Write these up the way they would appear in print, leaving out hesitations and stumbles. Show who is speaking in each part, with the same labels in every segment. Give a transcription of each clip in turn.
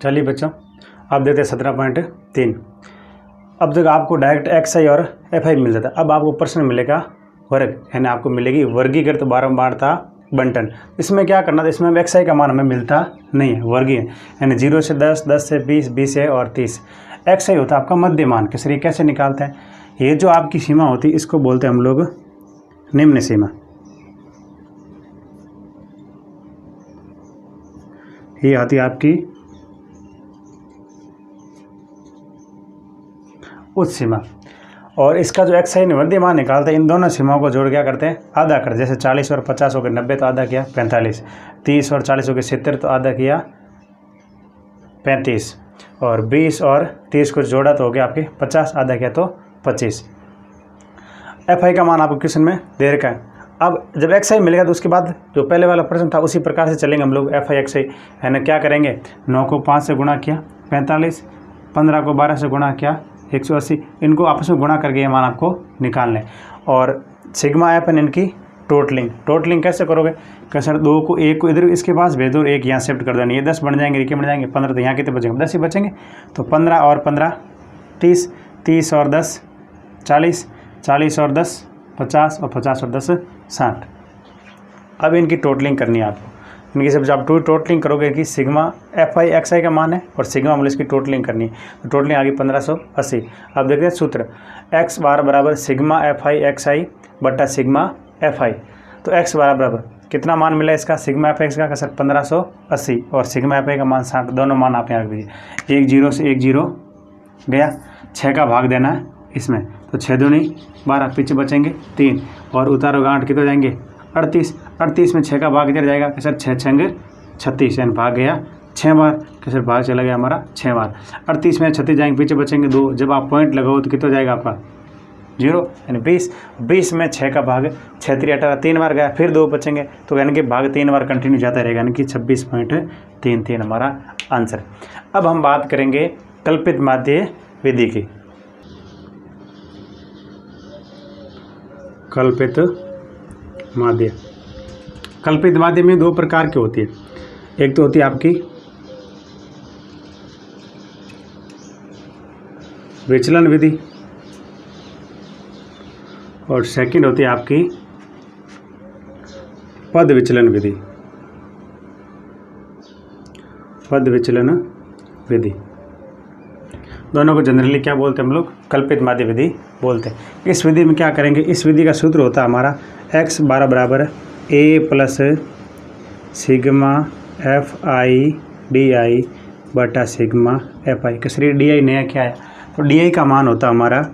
Speaker 1: चलिए बच्चों, अब देते हैं 17.3। अब तक आपको डायरेक्ट एक्स आई और एफ आई मिल जाता है। अब आपको प्रश्न मिलेगा वर्ग, यानी आपको मिलेगी वर्गीकृत बारंबारता बंटन। इसमें क्या करना था, इसमें एक्स आई का मान हमें मिलता नहीं है, वर्गीय, यानी 0 से 10, 10 से 20, 20 से और 30। एक्स आई होता है आपका मध्य मान। किसरी कैसे निकालते हैं, ये जो आपकी सीमा होती है इसको बोलते हैं हम लोग निम्न सीमा। ये आती है आपकी उच्च सीमा। और इसका जो एक्स आई मध्य मान निकालते हैं, इन दोनों सीमाओं को जोड़ क्या करते हैं, आधा कर। जैसे 40 और 50 हो गए 90 तो आधा किया 45, 30 और 40 हो गए 70 तो आधा किया 35, और 20 और 30 को जोड़ा तो हो गया आपके 50, आधा किया तो 25। एफ आई का मान आपको क्वेश्चन में दे रखा है। अब जब एक्स आई मिलेगा तो उसके बाद जो पहले वाला प्रश्न था उसी प्रकार से चलेंगे हम लोग। एफ आई एक्स आई है ना, क्या करेंगे, 9 को 5 से गुणा किया 45, 15 को 12 से गुणा किया 180, इनको आपस में गुणा करके ये मान आपको निकालना है। और सिग्मा एफ एन इनकी टोटलिंग कैसे करोगे, क्या सर 2 को 1 को इधर इसके पास भेज दो, 1 यहाँ शिफ्ट कर देना, ये 10 बन जाएंगे, ये बन जाएंगे 15, तो यहाँ कितने बचेंगे, 10 ही बचेंगे। तो 15 और 15 30, 30 और 10 40, 40 और 10 50, और 50 और 10 60। अब इनकी टोटलिंग करनी है आपको। इनकी जब आप टोटलिंग करोगे कि सिग्मा एफ आई एक्स आई का मान है और सिग्मा मूल्य इसकी टोटलिंग करनी है, तो टोटलिंग आ गई 1580। अब देखते हैं सूत्र, एक्स बार बराबर सिग्मा एफ आई एक्स आई बटा सिग्मा एफ आई। तो एक्स बराबर कितना मान मिला इसका, सिग्मा एफ एक्स का सर 1580 और सिग्मा एफ आई का मान 60। दोनों मान आप यहाँ रख दीजिए। 1 0 से 1 0 गया, 6 का भाग देना है इसमें, तो 6 दूनी 12, पीछे बचेंगे 3, और उतारो गांठ कितने जाएंगे 38, 38 में 6 का भाग इधर जाएगा, सर 6 छंगे 36, यानी भाग गया 6 बार, सर भाग चला गया हमारा 6 बार। 38 में 36 जाएंगे, पीछे बचेंगे 2, जब आप पॉइंट लगाओ तो कितना जाएगा आपका 0, यानी 20। 20 में 6 का भाग 6 3 18, 3 बार गया, फिर 2 बचेंगे, तो यानी कि भाग 3 बार कंटिन्यू जाता रहेगा, यानी कि 26.33 हमारा आंसर। अब हम बात करेंगे कल्पित माध्य विधि की। कल्पित माध्य में 2 प्रकार की होती है। एक तो होती है आपकी विचलन विधि, और सेकंड होती है आपकी पद विचलन विधि। दोनों को जनरली क्या बोलते हैं हम लोग, कल्पित माध्य विधि बोलते हैं। इस विधि में क्या करेंगे, इस विधि का सूत्र होता है हमारा एक्स बार बराबर A plus sigma F I D I बटा सिग्मा एफ आई। कसरी डी आई नया क्या है, तो डी आई का मान होता है हमारा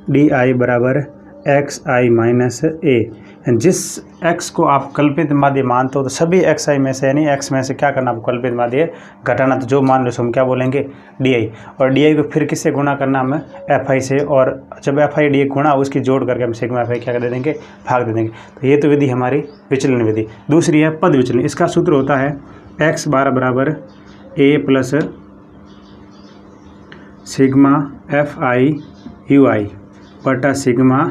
Speaker 1: डी आई बराबर एक्स आई माइनस ए। जिस x को आप कल्पित माध्य मानते हो तो सभी एक्स आई में से, यानी x में से क्या करना आपको कल्पित माध्य घटाना, तो जो मान लो हम क्या बोलेंगे डी आई, और डी आई को फिर किससे गुणा करना हमें एफ आई से, और जब एफ आई डी आई गुणा उसकी जोड़ करके हम सिग्मा एफ आई क्या दे देंगे, भाग दे देंगे। तो ये तो विधि हमारी विचलन विधि। दूसरी है पद विचलन, इसका सूत्र होता है एक्स बार बराबर A plus sigma F I U I बटा sigma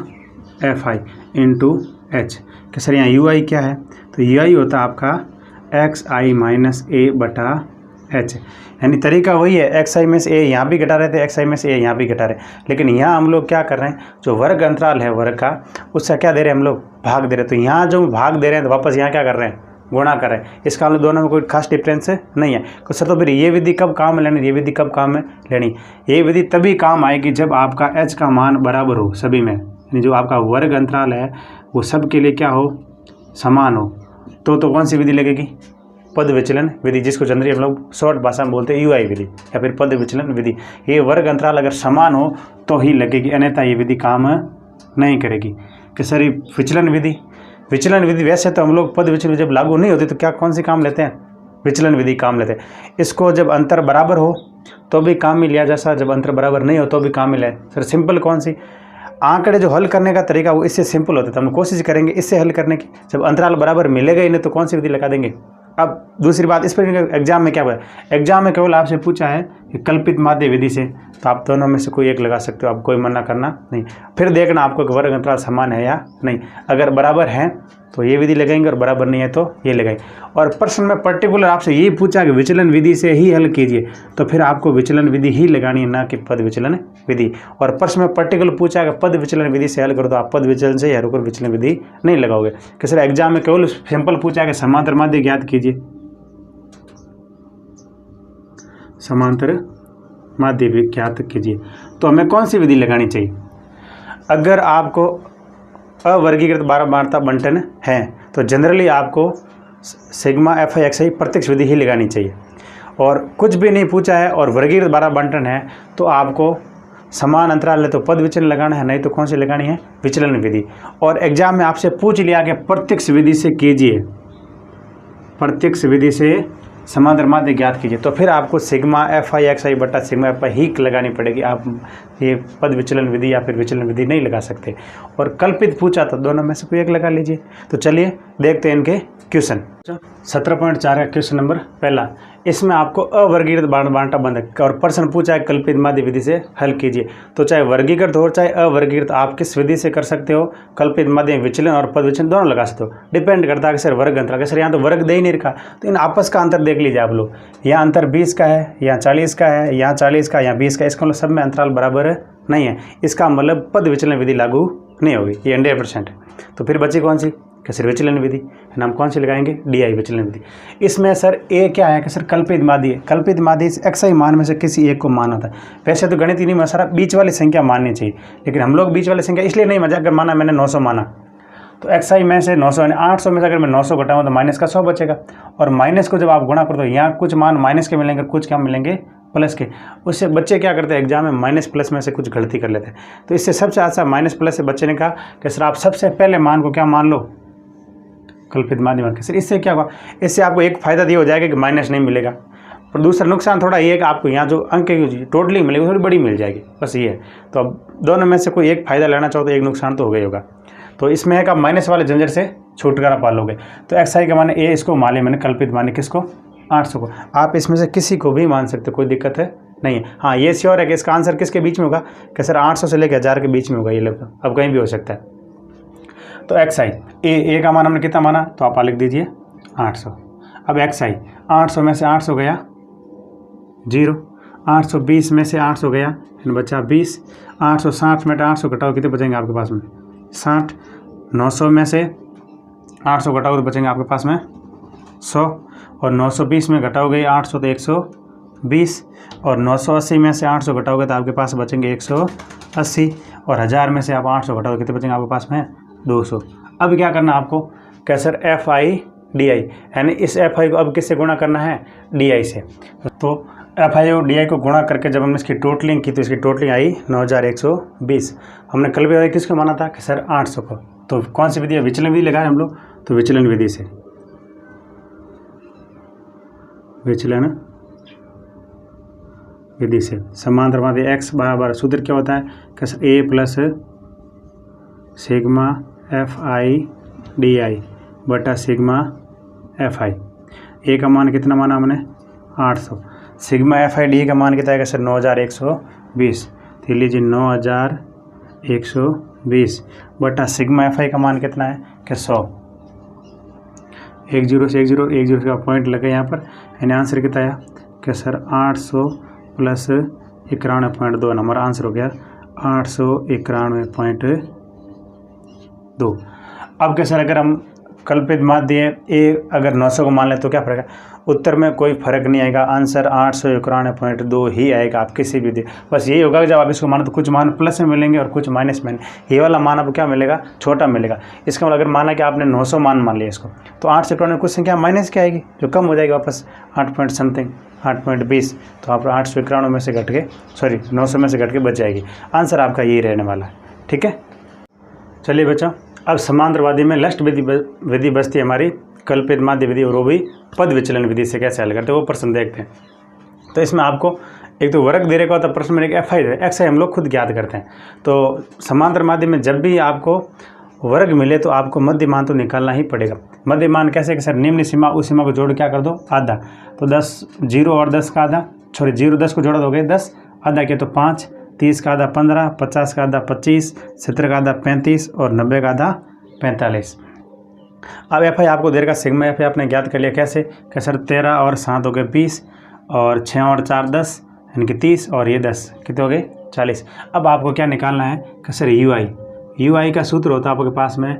Speaker 1: F I into H. कि सर यहाँ यू आई क्या है, तो यू आई होता है आपका एक्स आई माइनस ए बटा एच। यानी तरीका वही है, एक्स आई में से ए यहाँ भी घटा रहे थे, एक्स आई में से ए यहाँ भी घटा रहे, लेकिन यहाँ हम लोग क्या कर रहे हैं, जो वर्ग अंतराल है वर्ग का, उससे क्या दे रहे हैं हम लोग, भाग दे रहे हैं। तो यहाँ जो भाग दे रहे हैं तो वापस यहाँ क्या कर रहे हैं, गुणा कर रहे हैं। इसका हम लोग दोनों में कोई खास डिफरेंस नहीं है। तो सर तो फिर ये विधि कब काम में लेनी, ये विधि कब काम में लेनी, ये विधि तभी काम आएगी जब आपका एच का मान बराबर हो सभी में, यानी जो आपका वर्ग अंतराल है वो सब के लिए क्या हो, समान हो। तो कौन सी विधि लगेगी, पद विचलन विधि, जिसको जनरली हम लोग शॉर्ट भाषा में बोलते हैं यूआई विधि या फिर पद विचलन विधि। ये वर्ग अंतराल अगर समान हो तो ही लगेगी, अन्यथा ये विधि काम नहीं करेगी। कि सर विचलन विधि वैसे तो हम लोग पद विचलन जब लागू नहीं होती तो क्या कौन सी काम लेते हैं, विचलन विधि काम लेते हैं। इसको जब अंतर बराबर हो तो भी काम में लिया, जैसा जब अंतर बराबर नहीं हो तो भी काम में ले। सर सिंपल कौन सी, आंकड़े जो हल करने का तरीका वो इससे सिंपल होता है, तो हम कोशिश करेंगे इससे हल करने की। जब अंतराल बराबर मिलेगा ही नहीं तो कौन सी विधि लगा देंगे। अब दूसरी बात, इस पर एग्जाम में क्या हुआ, एग्जाम में केवल आपसे पूछा है कि कल्पित माध्य विधि से, तो आप दोनों में से कोई एक लगा सकते हो, आप कोई मना करना नहीं। फिर देखना आपको वर्ग अंतराल समान है या नहीं, अगर बराबर है तो ये विधि लगाएंगे, और बराबर नहीं है तो ये लगाएंगे। और प्रश्न में पर्टिकुलर आपसे यही पूछा कि विचलन विधि से ही हल कीजिए, तो फिर आपको विचलन विधि ही लगानी है, ना कि पद विचलन विधि। और प्रश्न में पर्टिकुलर पूछा कि पद विचलन विधि से हल करो, तो आप पद विचलन से हल करो, विचलन विधि नहीं लगाओगे। कि सर एग्जाम में केवल सिंपल पूछा कि समांतर माध्य ज्ञात कीजिए, समांतर माध्य भी ज्ञात कीजिए, तो हमें कौन सी विधि लगानी चाहिए? अगर आपको अवर्गीकृत बारंबारता बंटन है तो जनरली आपको सिग्मा एफ आई एक्स आई प्रत्यक्ष विधि ही लगानी चाहिए। और कुछ भी नहीं पूछा है और वर्गीकृत बारंबार बंटन है तो आपको समान अंतराल है तो पद विचलन लगाना है, नहीं तो कौन सी लगानी है? विचलन विधि। और एग्जाम में आपसे पूछ लिया कि प्रत्यक्ष विधि से कीजिए, प्रत्यक्ष विधि से समांतर माध्य ज्ञात कीजिए, तो फिर आपको सिग्मा एफ आई एक्स आई बटा सिग्मा एफ आई ही लगानी पड़ेगी। आप ये पद विचलन विधि या फिर विचलन विधि नहीं लगा सकते। और कल्पित पूछा तो दोनों में से कोई एक लगा लीजिए। तो चलिए देखते हैं इनके क्वेश्चन। 17.4 का क्वेश्चन नंबर पहला, इसमें आपको अवर्गीकृत बारंबारता बंधक और प्रश्न पूछा है कल्पित माध्य विधि से हल कीजिए। तो चाहे वर्गीकृत हो चाहे अवर्गीकृत, आप किस विधि से कर सकते हो? कल्पित माध्य विचलन और पद विचलन दोनों लगा सकते हो। डिपेंड करता है कि सर वर्ग अंतर, सर यहाँ तो वर्ग दे ही नहीं रखा, तो इन आपस का अंतर देख लीजिए आप लोग। यहाँ अंतर 20 का है, यहाँ 40 का है, यहाँ 40 का, यहाँ 20 का, इसका मतलब सब में अंतराल बराबर नहीं है। इसका मतलब पद विचलन विधि लागू नहीं होगी, ये 100%। तो फिर बची कौन सी? कि सर विचलन विधि, नाम कौन सी लगाएंगे? डी आई विचलन विधि। इसमें सर ए क्या है कि सर कल्पित माध्य, कल्पित माध्य एक्स आई मान में से किसी एक को मान होता है। वैसे तो गणित ही नहीं सर बीच वाली संख्या माननी चाहिए, लेकिन हम लोग बीच वाली संख्या इसलिए नहीं मजा। अगर माना मैंने 900 माना तो एक्स आई में से 900 यानी 800 में से अगर मैं 900 घटाऊँ तो माइनस का 100 बचेगा। और माइनस को जब आप गुणा करो तो यहाँ कुछ मान माइनस के मिलेंगे, कुछ क्या मिलेंगे? प्लस के। उससे बच्चे क्या करते हैं एग्जाम में माइनस प्लस में से कुछ गलती कर लेते हैं। तो इससे सबसे अच्छा माइनस प्लस से बच्चे ने कहा कि सर आप सबसे पहले मान को क्या मान लो? कल्पित माध्य मान के। सर इससे क्या होगा? इससे आपको एक फायदा ये हो जाएगा कि माइनस नहीं मिलेगा, पर दूसरा नुकसान थोड़ा ये है कि आपको यहाँ जो अंक है टोटली मिलेगी थोड़ी बड़ी मिल जाएगी, बस ये है। तो अब दोनों में से कोई एक फायदा लेना चाहो तो एक नुकसान तो हो गया होगा। तो इसमें है कि आप माइनस वाले झंझट से छुटकारा पा लोगे। तो एक्स आई का माने ए, इसको मान लिया मैंने कल्पित माने किसको? 800 को। आप इसमें से किसी को भी मान सकते हो, कोई दिक्कत है नहीं है। हाँ ये श्योर है कि इसका आंसर किसके बीच में होगा? कि सर 800 से लेकर 1000 के बीच में होगा, ये लगभग अब कहीं भी हो सकता है। तो एक्स आई ए का मान हमने कितना माना? तो आप लिख दीजिए 800। अब एक्स आई 800 में से 800 गया 0, 820 में से 800 गया बचा 20, 860 में 800 घटाओ कितने बचेंगे आपके पास में? 60। 900 में से 800 घटाओ तो बचेंगे आपके पास में 100, और 920 में घटाओगे 800 तो 120, और 980 में से 800 घटाओगे तो आपके पास बचेंगे 180, और 1000 में से आप 800 घटाओगे कितने बचेंगे आपके पास में? 200। अब क्या करना आपको? कैसर एफ आई डी आई, यानी इस एफ आई को अब किससे गुणा करना है? डी आई से। तो एफ आई और डी आई को गुणा करके जब हमने इसकी टोटलिंग की तो इसकी टोटलिंग आई 9120। हमने कल भी किसको माना था? कि सर 800 को। तो कौन सी विधि है? विचलन विधि लगाए हम लोग, तो विचलन विधि से, विचलन विधि से समांतर माध्य एक्स बराबर सूत्र क्या होता है? कि sir A plus sigma F I D I बटा सिग्मा एफ आई। ए का मान कितना माना हमने? 800। सिग्मा एफ आई डी का मान कितना है? सर 9120। तो लीजिए 9120 बटा सिग्मा एफ आई का मान कितना है? कि 100। 1 0 से 1 0 1 0 का पॉइंट लगे यहाँ पर, यानी आंसर कितना आया? कि सर 800 प्लस 91.2 हमारा आंसर हो गया 891.2। अब क्या सर अगर हम कल्पित माध्य ए अगर 900 को मान लें तो क्या फर्क है? उत्तर में कोई फर्क नहीं आएगा, आंसर 891.2 ही आएगा। आप किसी भी दे, बस यही होगा कि जब आप इसको मानो तो कुछ मान प्लस में मिलेंगे और कुछ माइनस में। ये वाला मान आपको क्या मिलेगा? छोटा मिलेगा। इसका मतलब अगर माना कि आपने 900 मान लिया इसको, तो 8 से में कुछ संख्या माइनस क्या आएगी जो कम हो जाएगी वापस 8 पॉइंट समथिंग 8.20। तो आप 891 में से घट के 900 में से घट के बच जाएगी। आंसर आपका यही रहने वाला है। ठीक है, चलिए बच्चों, अब समांतरवादी में लास्ट विधि बचती है हमारी कल्पित माध्य विधि, और वो भी पद विचलन विधि से कैसे हल करते हैं वो प्रश्न देखते हैं। तो इसमें आपको एक तो वर्ग दे रखा होता है प्रश्न में, एक एफ आई एक्स आई हम लोग खुद ज्ञात करते हैं। तो समांतर माध्य में जब भी आपको वर्ग मिले तो आपको मध्य मान तो निकालना ही पड़ेगा। मध्य मान कैसे कि सर निम्न सीमा उस सीमा को जोड़ क्या कर दो? आधा। तो 10 0 और 10 का आधा, 0 10 को जोड़ा दोगे 10, आधा किया तो 5, 30 का आधा 15, 50 का आधा 25, 70 का आधा 35 और 90 का आधा 45। अब एफ आई आपको दे रखा सिग्मा एफ आई आपने ज्ञात कर लिया कैसे कि सर 13 और 7 हो गए 20 और 6 और 4 10 यानी कि 30 और ये 10 कितने हो गए 40। अब आपको क्या निकालना है कि सर यू आई का सूत्र होता है आपके पास में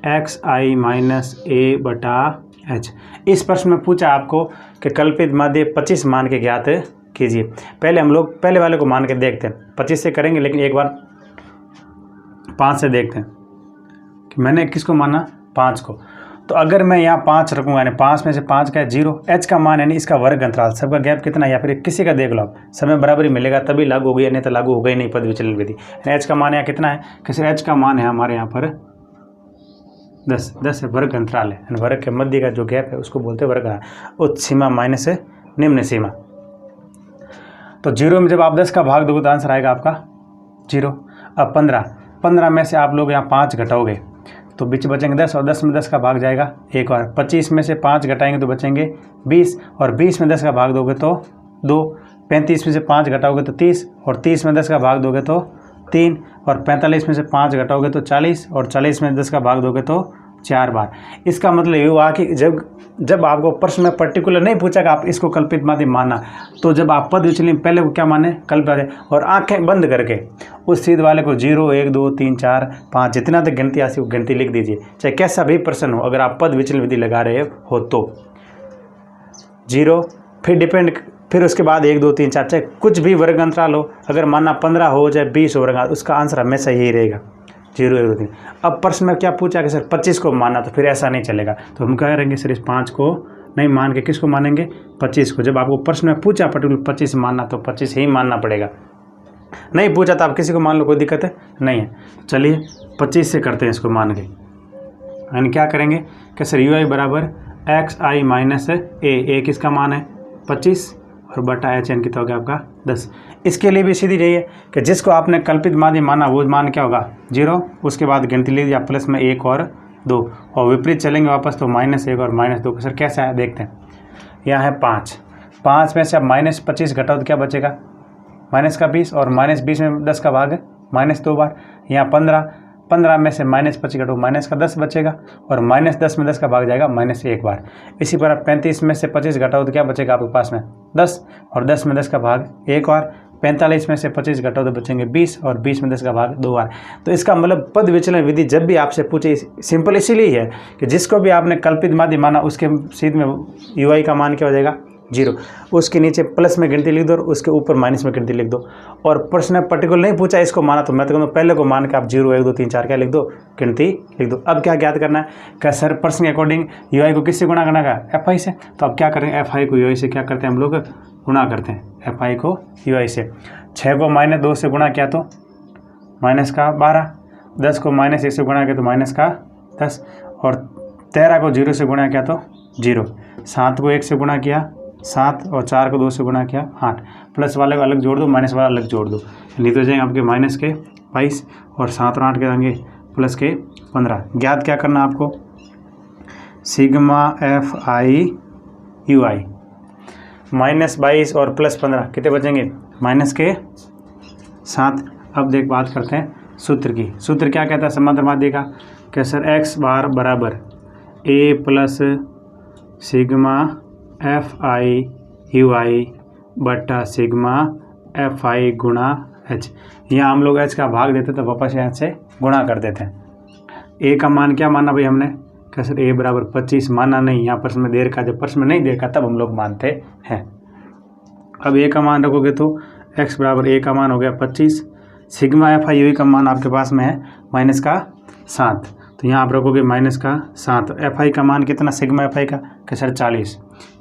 Speaker 1: एक्स आई माइनस ए बटा एच। इस प्रश्न में पूछा आपको कि कल्पित माध्य 25 मान के ज्ञात कीजिए। पहले हम लोग पहले वाले को मान के देखते हैं, 25 से करेंगे लेकिन एक बार 5 से देखते हैं कि मैंने किसको माना 5 को। तो अगर मैं यहाँ 5 रखूँगा यानी 5 में से 5 का है 0, एच का मान यानी इसका वर्ग अंतराल सबका गैप कितना है या फिर किसी का देख लो आप समय बराबरी मिलेगा तभी लागू हो गई, नहीं तो लागू हो गई नहीं पद विचलन विधि। एच का मान यहाँ कितना है कि सर एच का मान है हमारे यहाँ पर 10 है, वर्ग अंतराल है, वर्ग के मध्य का जो गैप है उसको बोलते हैं वर्ग। उच्च सीमा माइनस निम्न सीमा। तो 0 में जब आप 10 का भाग दोगे तो आंसर आएगा आपका 0। अब 15 में से आप लोग यहाँ 5 घटाओगे तो बीच बचेंगे 10 और 10 में 10 का भाग जाएगा एक और। 25 में से 5 घटाएंगे तो बचेंगे 20 और 20 में 10 का भाग दोगे तो 2। 35 में से 5 घटाओगे तो 30 और 30 में 10 का भाग दोगे तो 3 और 45 में से 5 घटाओगे तो 40 और 40 में 10 का भाग दोगे तो 4 बार। इसका मतलब ये हुआ कि जब आपको प्रश्न में पर्टिकुलर नहीं पूछा कि आप इसको कल्पित माध्य मानना, तो जब आप पद विचलन पहले को क्या माने कल्पित और आंखें बंद करके उस सीध वाले को 0 1 2 3 4 5 जितना तक गिनती आती है गिनती लिख दीजिए, चाहे कैसा भी प्रश्न हो। अगर आप पद विचलन विधि लगा रहे हो तो 0 फिर डिपेंड फिर उसके बाद 1 2 3 4 चाहे कुछ भी वर्ग अंतराल हो, अगर माना 15 हो चाहे 20 हो वर्ग, उसका आंसर हमेशा यही रहेगा 0 1 2 3। अब प्रश्न में क्या पूछा कि सर 25 को मानना, तो फिर ऐसा नहीं चलेगा। तो हम क्या करेंगे सर इस 5 को नहीं मान के किसको मानेंगे 25 को। जब आपको प्रश्न में पूछा पर्टिकुलर 25 मानना तो 25 ही मानना पड़ेगा। नहीं पूछा तो आप किसी को मान लो, कोई दिक्कत है नहीं है। चलिए 25 से करते हैं इसको मान के, यानी क्या करेंगे कि सर यू आई बराबर एक्स आई माइनस ए किसका मान है 25 और बटा एच एन कितना हो गया आपका 10। इसके लिए भी सीधी रही है कि जिसको आपने कल्पित माध्य माना वो मान क्या होगा 0, उसके बाद गिनती लीजिए आप प्लस में 1 और 2 और विपरीत चलेंगे वापस तो -1 और -2। सर कैसा है देखते हैं। यहाँ है 5 में से आप -25 घटाओ तो क्या बचेगा माइनस का 20 और -20 में 10 का भाग -2 बार। यहाँ 15 में से -25 घटाओ माइनस का 10 बचेगा और -10 में 10 का भाग जाएगा -1 बार। इसी पर आप 35 में से 25 घटाओ तो क्या बचेगा आपके पास में 10 और 10 में 10 का भाग 1 और। 45 में से 25 घटाओ तो बचेंगे 20 और 20 में 10 का भाग 2 बार। तो इसका मतलब पद विचलन विधि जब भी आपसे पूछे सिंपल इसीलिए है कि जिसको भी आपने कल्पित माध्य माना उसके सीध में यू आई का मान क्या हो जाएगा 0, उसके नीचे प्लस में गिनती लिख दो और उसके ऊपर माइनस में गिनती लिख दो। और प्रश्न पर्टिकुलर नहीं पूछा इसको माना तो मैं तो कहूँ पहले को मान के आप 0 1 2 3 4 क्या लिख दो गिनती लिख दो। अब क्या ज्ञात करना है क्या सर प्रश्न के अकॉर्डिंग यू आई को किससे गुणा करना है एफ आई से। तो अब क्या करें एफ आई को यू आई से क्या करते हैं हम लोग गुणा करते हैं एफ आई को यू आई से। 6 को -2 से गुणा किया तो माइनस का 12, 10 को -1 से गुणा किया तो माइनस का 10 और 13 को 0 से गुणा किया तो 0, 7 को 1 से गुणा किया 7 और 4 को 2 से गुणा किया 8। प्लस वाले को अलग जोड़ दो माइनस वाला अलग जोड़ दो, नहीं तो जाएंगे आपके माइनस के 22 और 7 और 8 के आएंगे प्लस के 15। ज्ञात क्या करना आपको सिग्मा एफ आई यू आई -22 और +15 कितने बचेंगे माइनस के 7। अब देख बात करते हैं सूत्र की। सूत्र क्या कहता है समांतर माध्य का कि सर एक्स बार बराबर A plus sigma F I U I बटा सिग्मा एफ आई गुणा एच। यहाँ हम लोग एच का भाग देते तो वापस यहाँ से गुणा कर देते हैं। ए का मान क्या माना भाई हमने कि सर ए बराबर 25 माना नहीं, यहाँ प्रश्न में देर का, जब प्रश्न में नहीं देखा तब हम लोग मानते हैं। अब ए का मान रखोगे तो एक्स बराबर ए का मान हो गया 25, सिग्मा एफ आई यू का मान आपके पास में है -7, तो यहाँ आप रखोगे -7। एफ आई का मान कितना सिग्मा एफ आई का कि सर 40,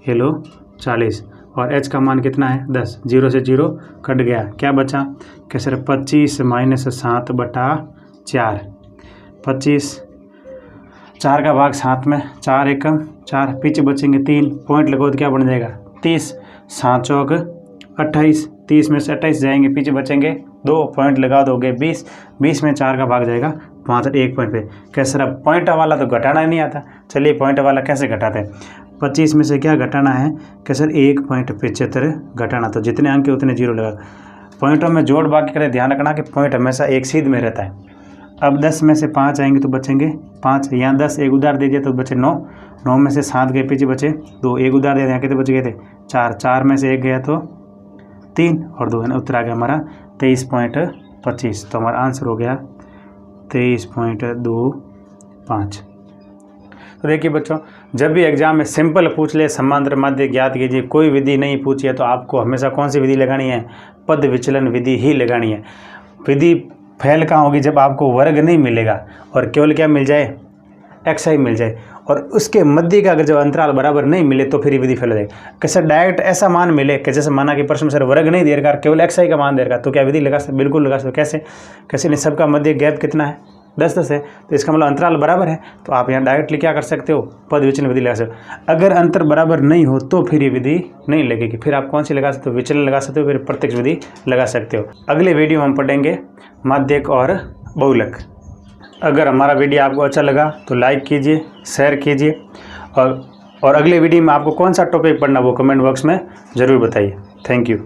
Speaker 1: ये लो 40 और एच का मान कितना है 10, 0 से 0 कट गया, क्या बचा कि सर 25 - 7 बटा 4। 25 4 का भाग 7 में 4 एकम 4, पीछे बचेंगे 3 पॉइंट लगो तो क्या बन जाएगा 30, 7 चौक 28, 30 में से 28 जाएंगे पीछे बचेंगे 2 पॉइंट लगा दोगे 20, 20 में 4 का भाग जाएगा 65, 1 पॉइंट पे। कैसे सर पॉइंट वाला तो घटाना नहीं आता, चलिए पॉइंट वाला कैसे घटाते हैं। 25 में से क्या घटाना है कि सर 1.75 घटाना, तो जितने अंक उतने 0 लगा। पॉइंटों में जोड़ बाकी करें, ध्यान रखना कि पॉइंट हमेशा एक सीध में रहता है। अब 10 में से 5 आएंगे तो बचेंगे 5, यहाँ 10 एक उधार दे दिया तो बचे 9, 9 में से 7 गए पीछे बचे 2, एक उधार दे दिया, यहाँ कितने बच गए थे 4, 4 में से एक गया तो 3 और 2 है ना, उत्तर आ गया हमारा 23.25। तो हमारा आंसर हो गया 23.25। तो देखिए बच्चों, जब भी एग्जाम में सिंपल पूछ ले समांतर माध्य ज्ञात कीजिए, कोई विधि नहीं पूछी है तो आपको हमेशा कौन सी विधि लगानी है, पद विचलन विधि ही लगानी है। विधि फेल कहाँ होगी, जब आपको वर्ग नहीं मिलेगा और केवल क्या मिल जाए, एक्स आई मिल जाए, और उसके मध्य का अगर जब अंतराल बराबर नहीं मिले तो फिर विधि फेल हो जाएगी। कैसे डायरेक्ट ऐसा मान मिले कि जैसे माना कि प्रश्न में सर वर्ग नहीं दे रखा, केवल एक्स आई का मान दे रखा, तो क्या विधि लगा सकते, बिल्कुल लगा सकते। कैसे कैसे नहीं, सबका मध्य गैप कितना है 10-10 है, तो इसका मतलब अंतराल बराबर है, तो आप यहाँ डायरेक्टली क्या कर सकते हो, पद विचलन विधि लगा सकते हो। अगर अंतर बराबर नहीं हो तो फिर ये विधि नहीं लगेगी, फिर आप कौन सी लगा सकते हो, विचलन लगा सकते हो, फिर प्रत्यक्ष विधि लगा सकते हो। अगले वीडियो में हम पढ़ेंगे माध्यक और बहुलक। अगर हमारा वीडियो आपको अच्छा लगा तो लाइक कीजिए, शेयर कीजिए, और अगले वीडियो में आपको कौन सा टॉपिक पढ़ना वो कमेंट बॉक्स में ज़रूर बताइए। Thank you.